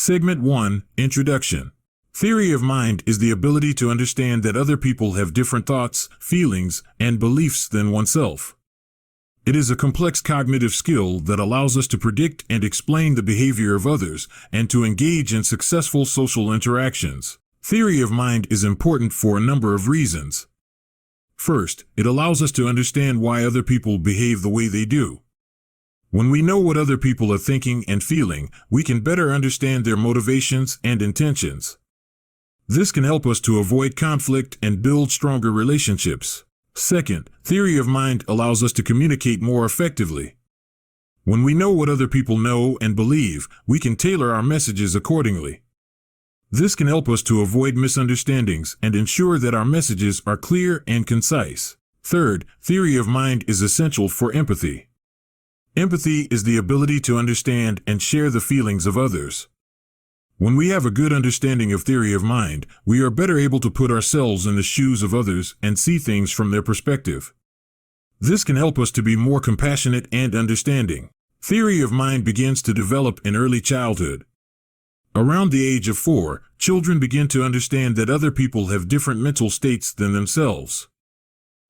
Segment 1, Introduction. Theory of mind is the ability to understand that other people have different thoughts, feelings, and beliefs than oneself. It is a complex cognitive skill that allows us to predict and explain the behavior of others and to engage in successful social interactions. Theory of mind is important for a number of reasons. First, it allows us to understand why other people behave the way they do. When we know what other people are thinking and feeling, we can better understand their motivations and intentions. This can help us to avoid conflict and build stronger relationships. Second, theory of mind allows us to communicate more effectively. When we know what other people know and believe, we can tailor our messages accordingly. This can help us to avoid misunderstandings and ensure that our messages are clear and concise. Third, theory of mind is essential for empathy. Empathy is the ability to understand and share the feelings of others. When we have a good understanding of theory of mind, we are better able to put ourselves in the shoes of others and see things from their perspective. This can help us to be more compassionate and understanding. Theory of mind begins to develop in early childhood. Around the age of 4, children begin to understand that other people have different mental states than themselves.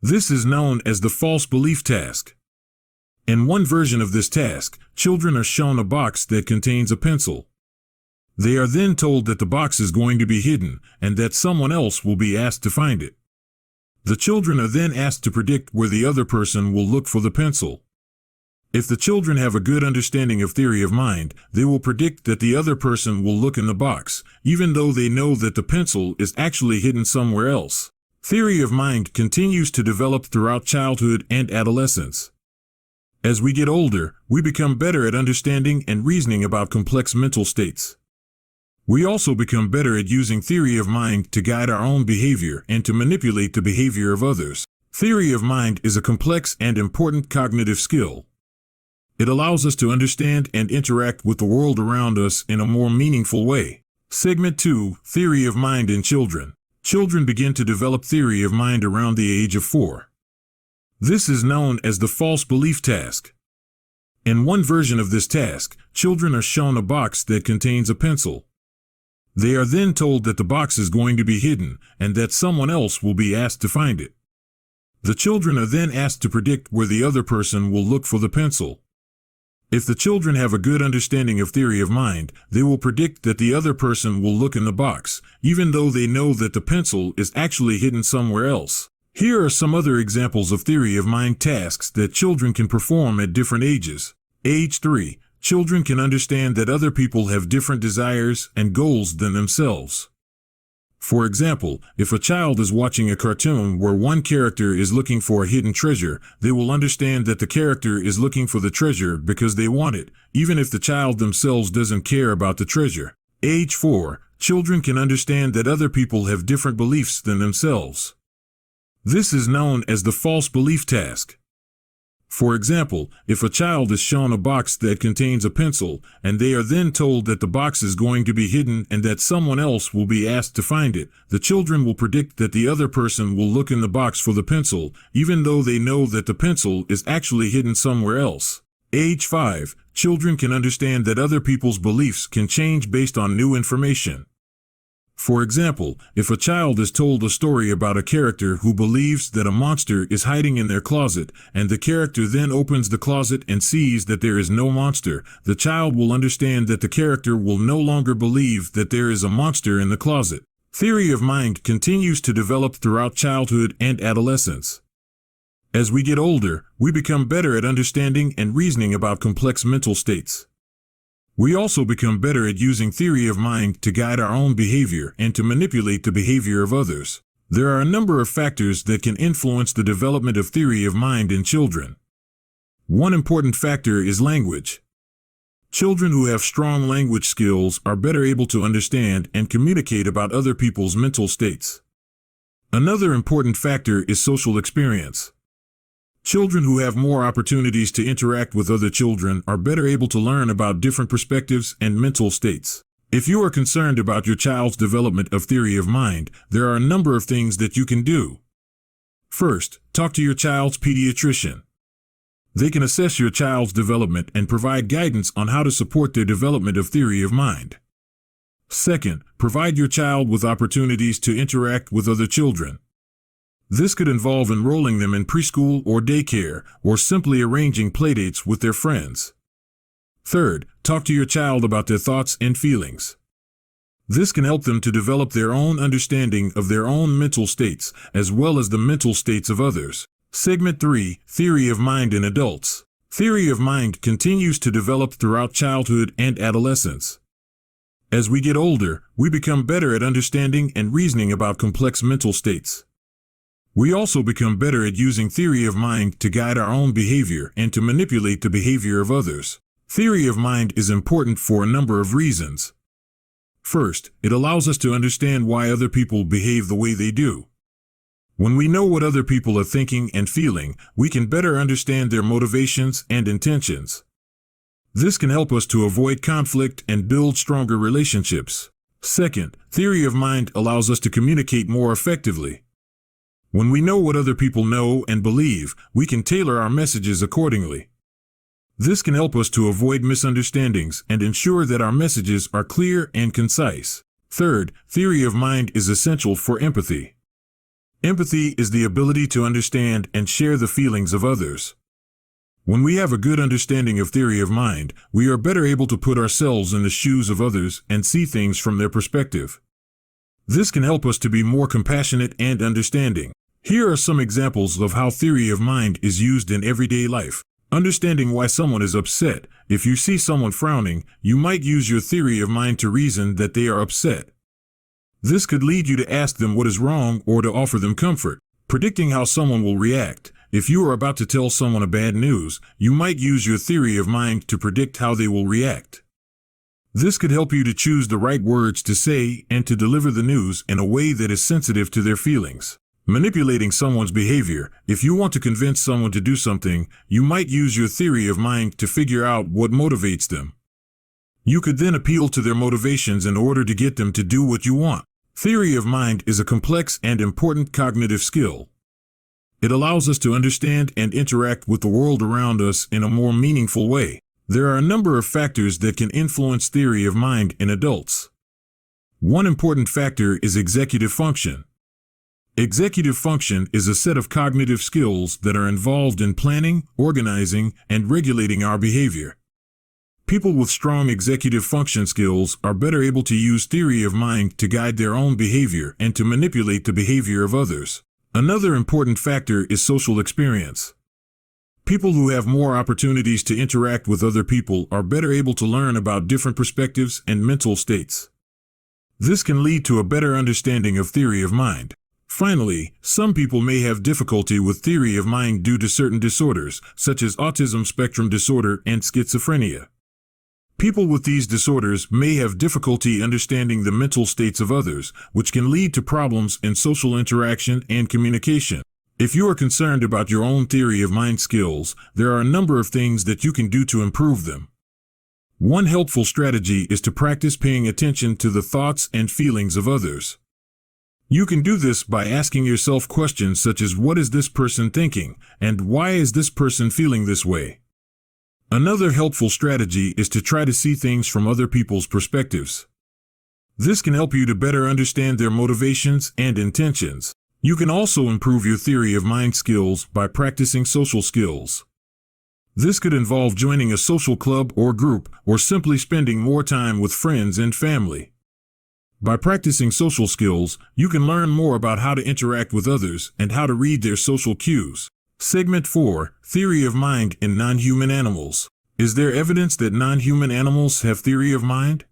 This is known as the false belief task. In one version of this task, children are shown a box that contains a pencil. They are then told that the box is going to be hidden and that someone else will be asked to find it. The children are then asked to predict where the other person will look for the pencil. If the children have a good understanding of theory of mind, they will predict that the other person will look in the box, even though they know that the pencil is actually hidden somewhere else. Theory of mind continues to develop throughout childhood and adolescence. As we get older, we become better at understanding and reasoning about complex mental states. We also become better at using theory of mind to guide our own behavior and to manipulate the behavior of others. Theory of mind is a complex and important cognitive skill. It allows us to understand and interact with the world around us in a more meaningful way. Segment 2, Theory of mind in children. Children begin to develop theory of mind around the age of 4. This is known as the false belief task. In one version of this task, children are shown a box that contains a pencil. They are then told that the box is going to be hidden and that someone else will be asked to find it. The children are then asked to predict where the other person will look for the pencil. If the children have a good understanding of theory of mind, they will predict that the other person will look in the box, even though they know that the pencil is actually hidden somewhere else. Here are some other examples of theory of mind tasks that children can perform at different ages. Age 3. Children can understand that other people have different desires and goals than themselves. For example, if a child is watching a cartoon where one character is looking for a hidden treasure, they will understand that the character is looking for the treasure because they want it, even if the child themselves doesn't care about the treasure. Age 4. Children can understand that other people have different beliefs than themselves. This is known as the false belief task. For example, if a child is shown a box that contains a pencil, and they are then told that the box is going to be hidden and that someone else will be asked to find it, the children will predict that the other person will look in the box for the pencil, even though they know that the pencil is actually hidden somewhere else. Age 5. Children can understand that other people's beliefs can change based on new information. For example, if a child is told a story about a character who believes that a monster is hiding in their closet, and the character then opens the closet and sees that there is no monster, the child will understand that the character will no longer believe that there is a monster in the closet. Theory of mind continues to develop throughout childhood and adolescence. As we get older, we become better at understanding and reasoning about complex mental states. We also become better at using theory of mind to guide our own behavior and to manipulate the behavior of others. There are a number of factors that can influence the development of theory of mind in children. One important factor is language. Children who have strong language skills are better able to understand and communicate about other people's mental states. Another important factor is social experience. Children who have more opportunities to interact with other children are better able to learn about different perspectives and mental states. If you are concerned about your child's development of theory of mind, there are a number of things that you can do. First, talk to your child's pediatrician. They can assess your child's development and provide guidance on how to support their development of theory of mind. Second, provide your child with opportunities to interact with other children. This could involve enrolling them in preschool or daycare, or simply arranging playdates with their friends. Third, talk to your child about their thoughts and feelings. This can help them to develop their own understanding of their own mental states, as well as the mental states of others. Segment 3, Theory of Mind in Adults. Theory of mind continues to develop throughout childhood and adolescence. As we get older, we become better at understanding and reasoning about complex mental states. We also become better at using theory of mind to guide our own behavior and to manipulate the behavior of others. Theory of mind is important for a number of reasons. First, it allows us to understand why other people behave the way they do. When we know what other people are thinking and feeling, we can better understand their motivations and intentions. This can help us to avoid conflict and build stronger relationships. Second, theory of mind allows us to communicate more effectively. When we know what other people know and believe, we can tailor our messages accordingly. This can help us to avoid misunderstandings and ensure that our messages are clear and concise. Third, theory of mind is essential for empathy. Empathy is the ability to understand and share the feelings of others. When we have a good understanding of theory of mind, we are better able to put ourselves in the shoes of others and see things from their perspective. This can help us to be more compassionate and understanding. Here are some examples of how theory of mind is used in everyday life. Understanding why someone is upset. If you see someone frowning, you might use your theory of mind to reason that they are upset. This could lead you to ask them what is wrong or to offer them comfort. Predicting how someone will react. If you are about to tell someone a bad news, you might use your theory of mind to predict how they will react. This could help you to choose the right words to say and to deliver the news in a way that is sensitive to their feelings. Manipulating someone's behavior. If you want to convince someone to do something, you might use your theory of mind to figure out what motivates them. You could then appeal to their motivations in order to get them to do what you want. Theory of mind is a complex and important cognitive skill. It allows us to understand and interact with the world around us in a more meaningful way. There are a number of factors that can influence theory of mind in adults. One important factor is executive function. Executive function is a set of cognitive skills that are involved in planning, organizing, and regulating our behavior. People with strong executive function skills are better able to use theory of mind to guide their own behavior and to manipulate the behavior of others. Another important factor is social experience. People who have more opportunities to interact with other people are better able to learn about different perspectives and mental states. This can lead to a better understanding of theory of mind. Finally, some people may have difficulty with theory of mind due to certain disorders, such as autism spectrum disorder and schizophrenia. People with these disorders may have difficulty understanding the mental states of others, which can lead to problems in social interaction and communication. If you are concerned about your own theory of mind skills, there are a number of things that you can do to improve them. One helpful strategy is to practice paying attention to the thoughts and feelings of others. You can do this by asking yourself questions such as, what is this person thinking, and why is this person feeling this way? Another helpful strategy is to try to see things from other people's perspectives. This can help you to better understand their motivations and intentions. You can also improve your theory of mind skills by practicing social skills. This could involve joining a social club or group, or simply spending more time with friends and family. By practicing social skills, you can learn more about how to interact with others and how to read their social cues. Segment 4, Theory of Mind in Non-Human Animals. Is there evidence that non-human animals have theory of mind?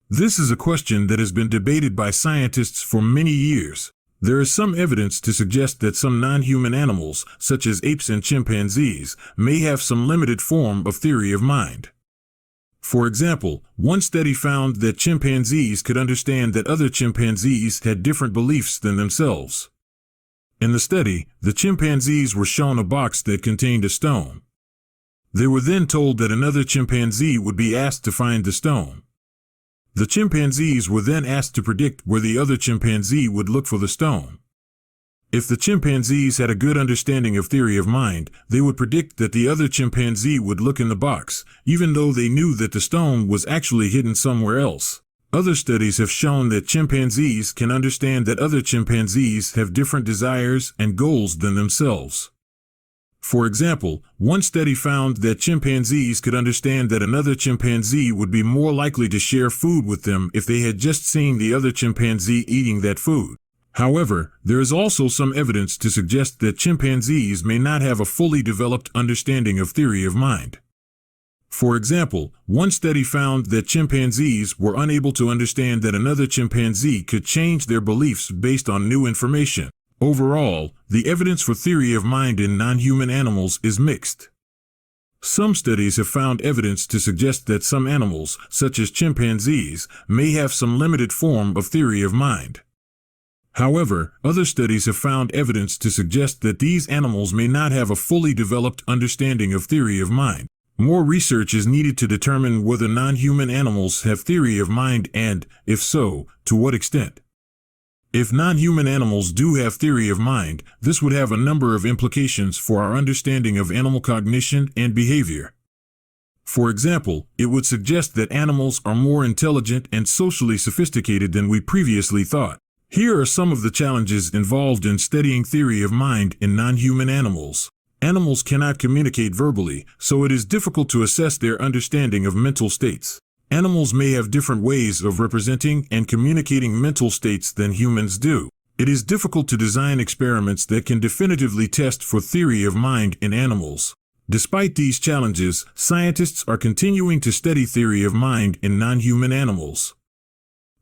This is a question that has been debated by scientists for many years. There is some evidence to suggest that some non-human animals, such as apes and chimpanzees, may have some limited form of theory of mind. For example, one study found that chimpanzees could understand that other chimpanzees had different beliefs than themselves. In the study, the chimpanzees were shown a box that contained a stone. They were then told that another chimpanzee would be asked to find the stone. The chimpanzees were then asked to predict where the other chimpanzee would look for the stone. If the chimpanzees had a good understanding of theory of mind, they would predict that the other chimpanzee would look in the box, even though they knew that the stone was actually hidden somewhere else. Other studies have shown that chimpanzees can understand that other chimpanzees have different desires and goals than themselves. For example, one study found that chimpanzees could understand that another chimpanzee would be more likely to share food with them if they had just seen the other chimpanzee eating that food. However, there is also some evidence to suggest that chimpanzees may not have a fully developed understanding of theory of mind. For example, one study found that chimpanzees were unable to understand that another chimpanzee could change their beliefs based on new information. Overall, the evidence for theory of mind in non-human animals is mixed. Some studies have found evidence to suggest that some animals, such as chimpanzees, may have some limited form of theory of mind. However, other studies have found evidence to suggest that these animals may not have a fully developed understanding of theory of mind. More research is needed to determine whether non-human animals have theory of mind and, if so, to what extent. If non-human animals do have theory of mind, this would have a number of implications for our understanding of animal cognition and behavior. For example, it would suggest that animals are more intelligent and socially sophisticated than we previously thought. Here are some of the challenges involved in studying theory of mind in non-human animals. Animals cannot communicate verbally, so it is difficult to assess their understanding of mental states. Animals may have different ways of representing and communicating mental states than humans do. It is difficult to design experiments that can definitively test for theory of mind in animals. Despite these challenges, scientists are continuing to study theory of mind in non-human animals.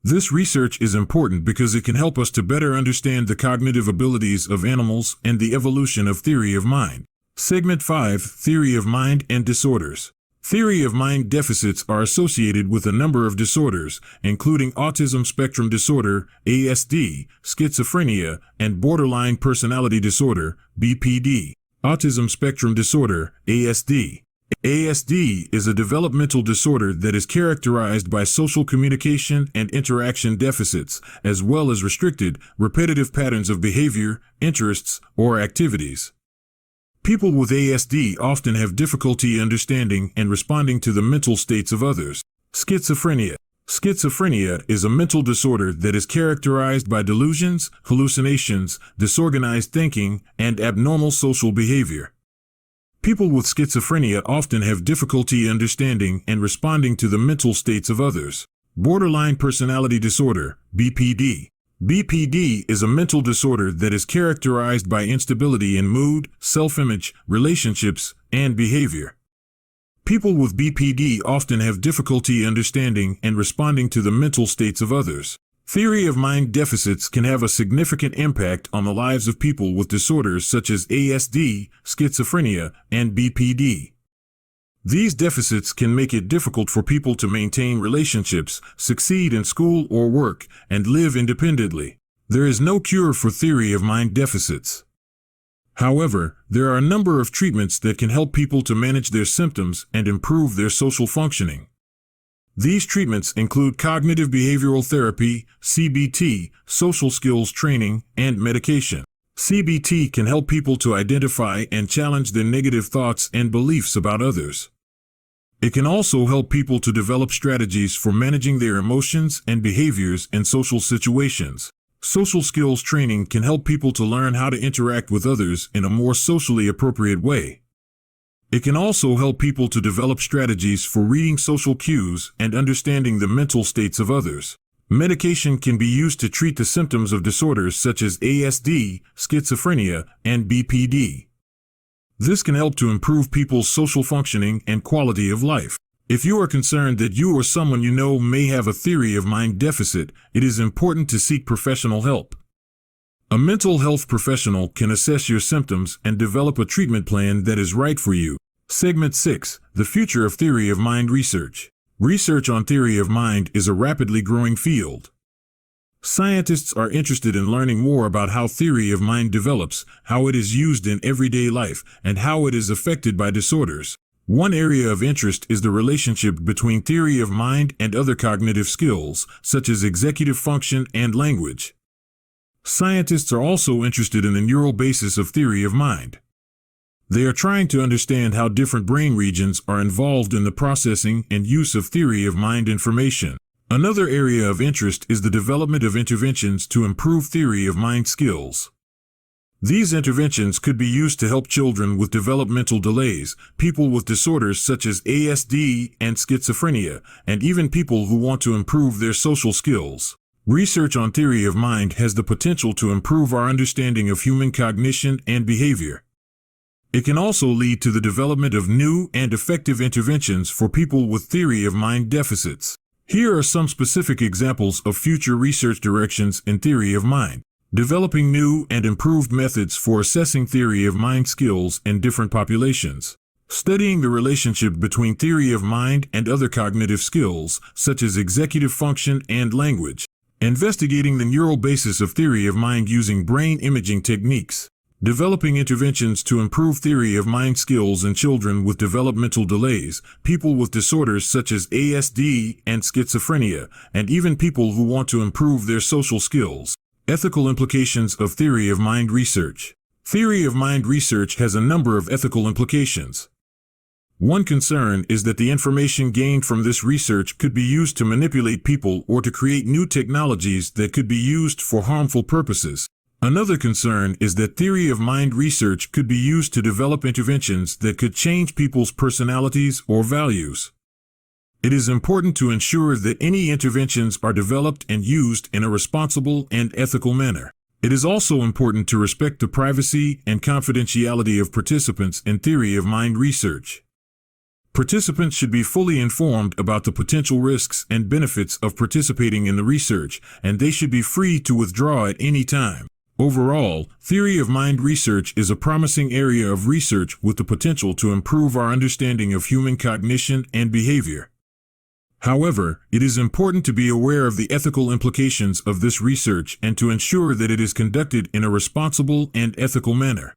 This research is important because it can help us to better understand the cognitive abilities of animals and the evolution of theory of mind. Segment 5: Theory of Mind and Disorders. Theory of mind deficits are associated with a number of disorders, including autism spectrum disorder, ASD, schizophrenia, and borderline personality disorder, BPD. Autism spectrum disorder, ASD. ASD is a developmental disorder that is characterized by social communication and interaction deficits, as well as restricted, repetitive patterns of behavior, interests, or activities. People with ASD often have difficulty understanding and responding to the mental states of others. Schizophrenia. Schizophrenia is a mental disorder that is characterized by delusions, hallucinations, disorganized thinking, and abnormal social behavior. People with schizophrenia often have difficulty understanding and responding to the mental states of others. Borderline personality disorder, BPD. BPD is a mental disorder that is characterized by instability in mood, self-image, relationships, and behavior. People with BPD often have difficulty understanding and responding to the mental states of others. Theory of mind deficits can have a significant impact on the lives of people with disorders such as ASD, schizophrenia, and BPD. These deficits can make it difficult for people to maintain relationships, succeed in school or work, and live independently. There is no cure for theory of mind deficits. However, there are a number of treatments that can help people to manage their symptoms and improve their social functioning. These treatments include cognitive behavioral therapy, CBT, social skills training, and medication. CBT can help people to identify and challenge their negative thoughts and beliefs about others. It can also help people to develop strategies for managing their emotions and behaviors in social situations. Social skills training can help people to learn how to interact with others in a more socially appropriate way. It can also help people to develop strategies for reading social cues and understanding the mental states of others. Medication can be used to treat the symptoms of disorders such as ASD, schizophrenia, and BPD. This can help to improve people's social functioning and quality of life. If you are concerned that you or someone you know may have a theory of mind deficit, it is important to seek professional help. A mental health professional can assess your symptoms and develop a treatment plan that is right for you. Segment 6: The Future of Theory of Mind Research. Research on theory of mind is a rapidly growing field. Scientists are interested in learning more about how theory of mind develops, how it is used in everyday life, and how it is affected by disorders. One area of interest is the relationship between theory of mind and other cognitive skills, such as executive function and language. Scientists are also interested in the neural basis of theory of mind. They are trying to understand how different brain regions are involved in the processing and use of theory of mind information. Another area of interest is the development of interventions to improve theory of mind skills. These interventions could be used to help children with developmental delays, people with disorders such as ASD and schizophrenia, and even people who want to improve their social skills. Research on theory of mind has the potential to improve our understanding of human cognition and behavior. It can also lead to the development of new and effective interventions for people with theory of mind deficits. Here are some specific examples of future research directions in theory of mind. Developing new and improved methods for assessing theory of mind skills in different populations. Studying the relationship between theory of mind and other cognitive skills, such as executive function and language. Investigating the neural basis of theory of mind using brain imaging techniques. Developing interventions to improve theory of mind skills in children with developmental delays, people with disorders such as ASD and schizophrenia, and even people who want to improve their social skills. Ethical implications of theory of mind research. Theory of mind research has a number of ethical implications. One concern is that the information gained from this research could be used to manipulate people or to create new technologies that could be used for harmful purposes. Another concern is that theory of mind research could be used to develop interventions that could change people's personalities or values. It is important to ensure that any interventions are developed and used in a responsible and ethical manner. It is also important to respect the privacy and confidentiality of participants in theory of mind research. Participants should be fully informed about the potential risks and benefits of participating in the research, and they should be free to withdraw at any time. Overall, theory of mind research is a promising area of research with the potential to improve our understanding of human cognition and behavior. However, it is important to be aware of the ethical implications of this research and to ensure that it is conducted in a responsible and ethical manner.